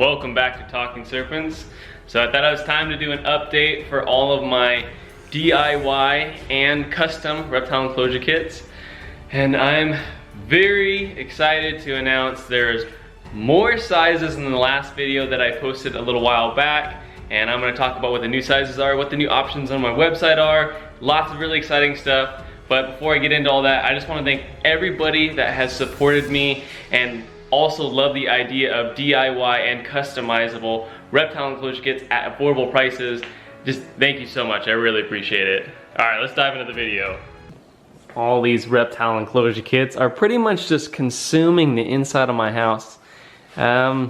welcome back to Talking Serpents. So I thought it was time to do an update for all of my DIY and custom reptile enclosure kits. And I'm very excited to announce there's more sizes than the last video that I posted a little while back. And I'm gonna talk about what the new sizes are, what the new options on my website are, lots of really exciting stuff. But before I get into all that, I just wanna thank everybody that has supported me and also love the idea of DIY and customizable reptile enclosure kits at affordable prices. Just thank you so much, I really appreciate it. All right, let's dive into the video. All these reptile enclosure kits are pretty much just consuming the inside of my house. I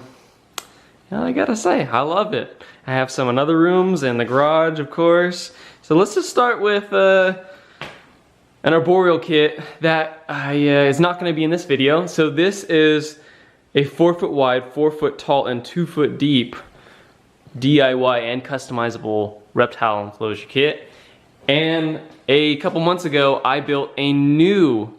gotta say, I love it. I have some in other rooms and the garage, of course. So let's just start with an Arboreal kit that is not gonna be in this video. So this is a 4 foot wide, 4 foot tall, and 2 foot deep DIY and customizable reptile enclosure kit. And a couple months ago, I built a new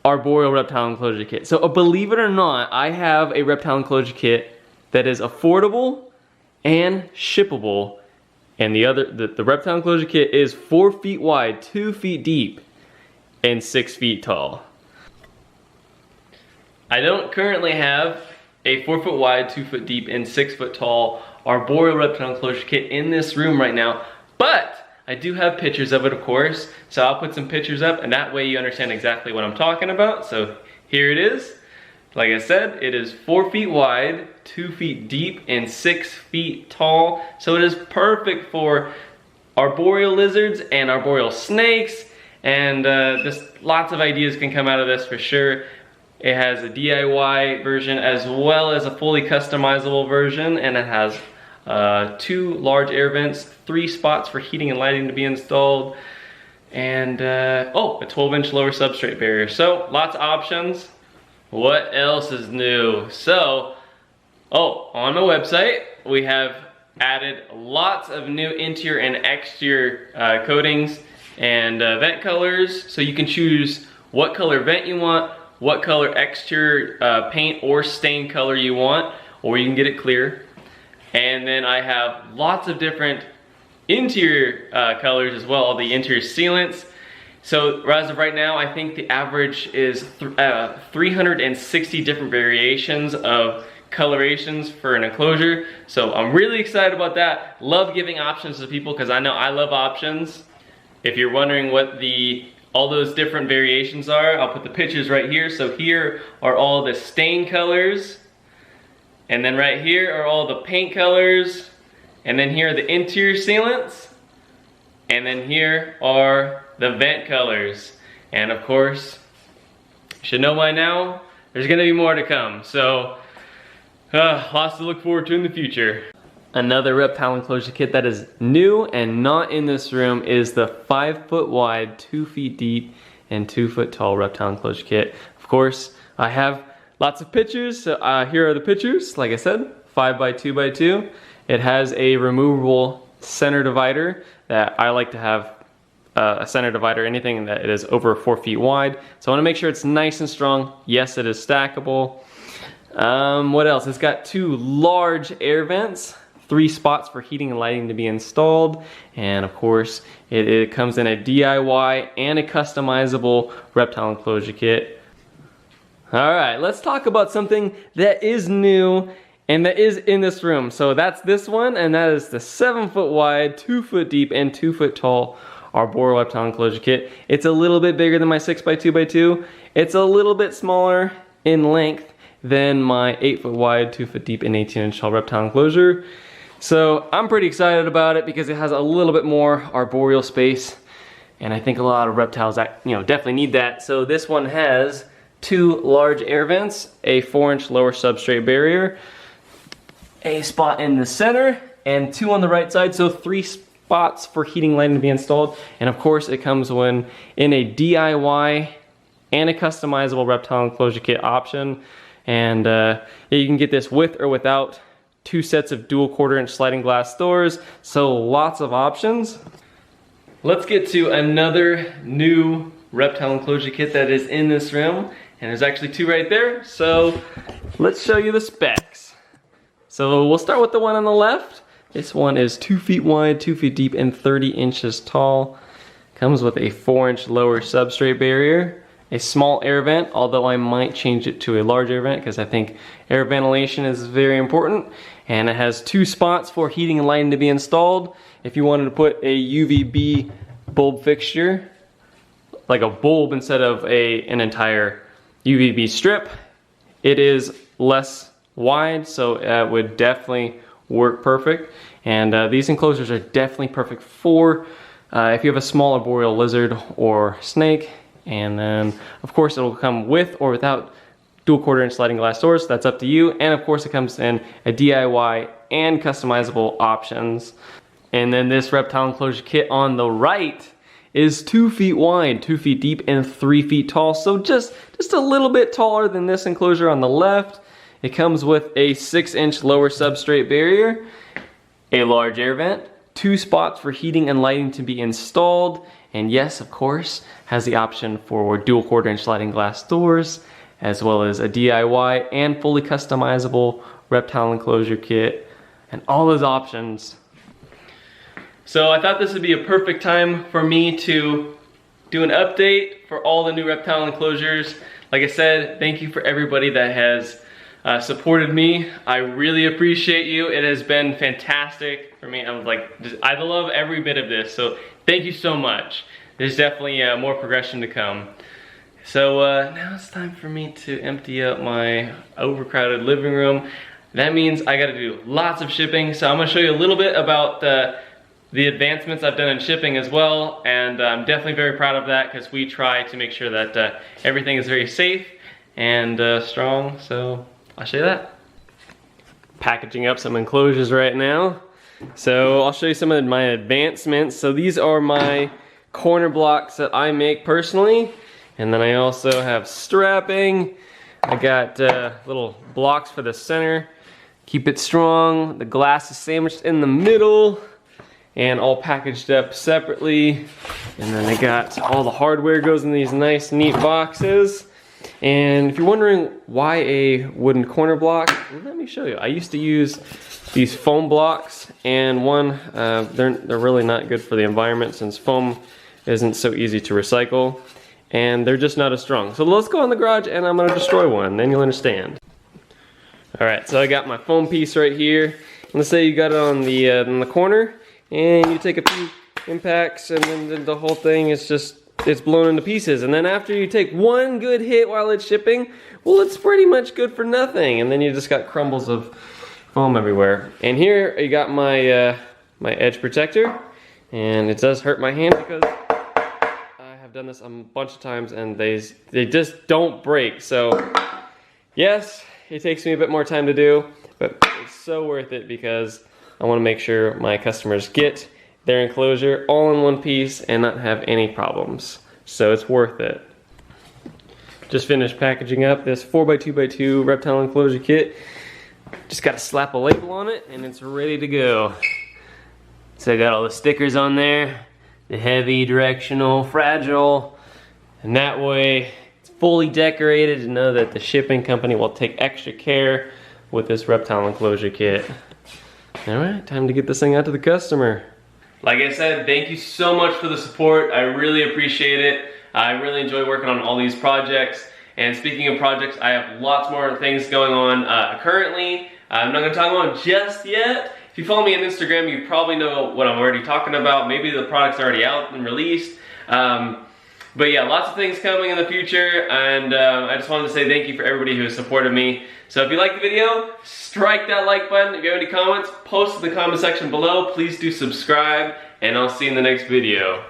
Arboreal reptile enclosure kit. So believe it or not, I have a reptile enclosure kit that is affordable and shippable. And the reptile enclosure kit is 4 feet wide, 2 feet deep, and 6 feet tall. I don't currently have a 4 foot wide, 2 foot deep, and 6 foot tall Arboreal reptile enclosure kit in this room right now, but I do have pictures of it, of course. So I'll put some pictures up, and that way you understand exactly what I'm talking about. So here it is. Like I said, it is 4 feet wide, 2 feet deep, and 6 feet tall. So it is perfect for arboreal lizards and arboreal snakes, and just lots of ideas can come out of this for sure. It has a DIY version as well as a fully customizable version, and it has 2 large air vents, 3 spots for heating and lighting to be installed, and a 12-inch lower substrate barrier. So lots of options. What else is new? So, on my website, we have added lots of new interior and exterior coatings and vent colors, so you can choose what color vent you want, what color exterior paint or stain color you want, or you can get it clear. And then I have lots of different interior colors as well, the interior sealants. So as of right now, I think the average is 360 different variations of colorations for an enclosure. So I'm really excited about that. Love giving options to people because I know I love options. If you're wondering what all those different variations are, I'll put the pictures right here. So here are all the stain colors, and then right here are all the paint colors, and then here are the interior sealants, and then here are the vent colors. And of course, you should know by now, there's gonna be more to come. So lots to look forward to in the future. Another reptile enclosure kit that is new and not in this room is the 5 foot wide, 2 feet deep, and 2 foot tall reptile enclosure kit. Of course, I have lots of pictures. So here are the pictures. Like I said, 5 by 2 by 2. It has a removable center divider that I like to have a center divider, anything that is over 4 feet wide. So I wanna make sure it's nice and strong. Yes, it is stackable. What else? It's got 2 large air vents, 3 spots for heating and lighting to be installed, and of course it comes in a DIY and a customizable reptile enclosure kit. Alright, let's talk about something that is new and that is in this room. So that's this one, and that is the 7 foot wide, 2 foot deep, and 2 foot tall Arboreal reptile enclosure kit. It's a little bit bigger than my 6 by 2 by 2. It's a little bit smaller in length than my 8 foot wide, 2 foot deep, and 18-inch tall reptile enclosure. So I'm pretty excited about it because it has a little bit more arboreal space, and I think a lot of reptiles that definitely need that. So this one has 2 large air vents, a 4-inch lower substrate barrier, a spot in the center, and 2 on the right side, so 3 spots for heating lighting to be installed. And of course it comes in a DIY and a customizable reptile enclosure kit option. And you can get this with or without 2 sets of dual 1/4-inch sliding glass doors, so lots of options. Let's get to another new reptile enclosure kit that is in this room, and there's actually 2 right there, so let's show you the specs. So we'll start with the one on the left. This one is 2 feet wide, 2 feet deep, and 30 inches tall. Comes with a 4-inch lower substrate barrier, a small air vent, although I might change it to a large air vent because I think air ventilation is very important. And it has 2 spots for heating and lighting to be installed. If you wanted to put a UVB bulb fixture, like a bulb instead of an entire UVB strip, it is less wide, so it would definitely work perfect. And these enclosures are definitely perfect for if you have a small arboreal lizard or snake. And then of course it will come with or without dual 1/4-inch sliding glass doors. That's up to you. And of course it comes in a DIY and customizable options. And then this reptile enclosure kit on the right is 2 feet wide, 2 feet deep, and 3 feet tall. So just a little bit taller than this enclosure on the left. It comes with a 6-inch lower substrate barrier, a large air vent, 2 spots for heating and lighting to be installed, and yes, of course, has the option for dual 1/4-inch sliding glass doors, as well as a DIY and fully customizable reptile enclosure kit, and all those options. So I thought this would be a perfect time for me to do an update for all the new reptile enclosures. Like I said, thank you for everybody that has supported me. I really appreciate you. It has been fantastic for me. I love every bit of this, so thank you so much. There's definitely more progression to come. So now it's time for me to empty out my overcrowded living room. That means I gotta do lots of shipping, so I'm gonna show you a little bit about the advancements I've done in shipping as well, and I'm definitely very proud of that because we try to make sure that everything is very safe and strong, so I'll show you that. Packaging up some enclosures right now. So I'll show you some of my advancements. So these are my corner blocks that I make personally, and then I also have strapping. I got little blocks for the center, keep it strong. The glass is sandwiched in the middle and all packaged up separately. And then I got all the hardware goes in these nice neat boxes. And if you're wondering why a wooden corner block, let me show you. I used to use these foam blocks, and they're really not good for the environment since foam isn't so easy to recycle, and they're just not as strong. So let's go in the garage and I'm gonna destroy one, then you'll understand. All right, so I got my foam piece right here. Let's say you got it on the corner, and you take a few impacts, and then the whole thing is it's blown into pieces. And then after you take one good hit while it's shipping, well, it's pretty much good for nothing. And then you just got crumbles of foam everywhere. And here you got my my edge protector, and it does hurt my hand because I have done this a bunch of times and they just don't break. So yes, it takes me a bit more time to do, but it's so worth it because I want to make sure my customers get their enclosure all in one piece and not have any problems. So it's worth it. Just finished packaging up this 4x2x2 reptile enclosure kit. Just gotta slap a label on it and it's ready to go. So I got all the stickers on there, the heavy, directional, fragile, and that way it's fully decorated to know that the shipping company will take extra care with this reptile enclosure kit. All right, time to get this thing out to the customer. Like I said, thank you so much for the support. I really appreciate it. I really enjoy working on all these projects. And speaking of projects, I have lots more things going on currently. I'm not gonna talk about them just yet. If you follow me on Instagram, you probably know what I'm already talking about. Maybe the product's already out and released. But yeah, lots of things coming in the future, and I just wanted to say thank you for everybody who has supported me. So if you liked the video, strike that like button. If you have any comments, post in the comment section below. Please do subscribe, and I'll see you in the next video.